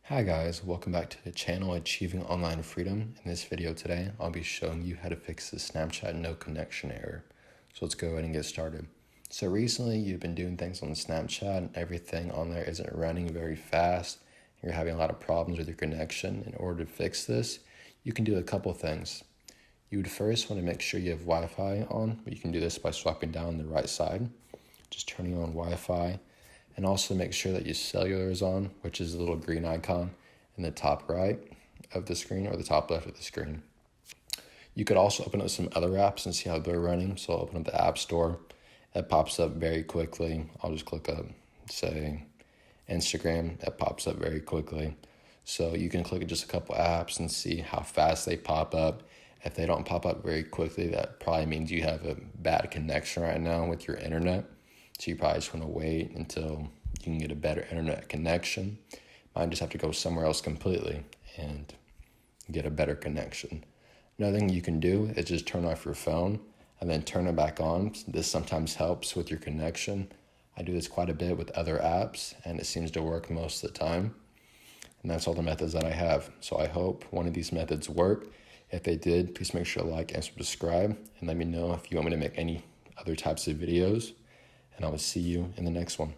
Hi guys, welcome back to the channel Achieving Online Freedom. In this video today, I'll be showing you how to fix the Snapchat no connection error. So let's go ahead and get started. So recently you've been doing things on Snapchat and everything on there isn't running very fast. You're having a lot of problems with your connection. In order to fix this, you can do a couple things. You would first want to make sure you have Wi-Fi on. You can do this by swiping down the right side, just turning on Wi-Fi. And also make sure that your cellular is on, which is the little green icon in the top right of the screen or the top left of the screen. You could also open up some other apps and see how they're running. So I'll open up the App Store. It pops up very quickly. I'll just click up, say, Instagram. It pops up very quickly. So you can click just a couple apps and see how fast they pop up. If they don't pop up very quickly, that probably means you have a bad connection right now with your internet. So you probably just want to wait until you can get a better internet connection. Might just have to go somewhere else completely and get a better connection. Another thing you can do is just turn off your phone and then turn it back on. This sometimes helps with your connection. I do this quite a bit with other apps and it seems to work most of the time. And that's all the methods that I have. So I hope one of these methods work. If they did, please make sure to like and subscribe and let me know if you want me to make any other types of videos. And I will see you in the next one.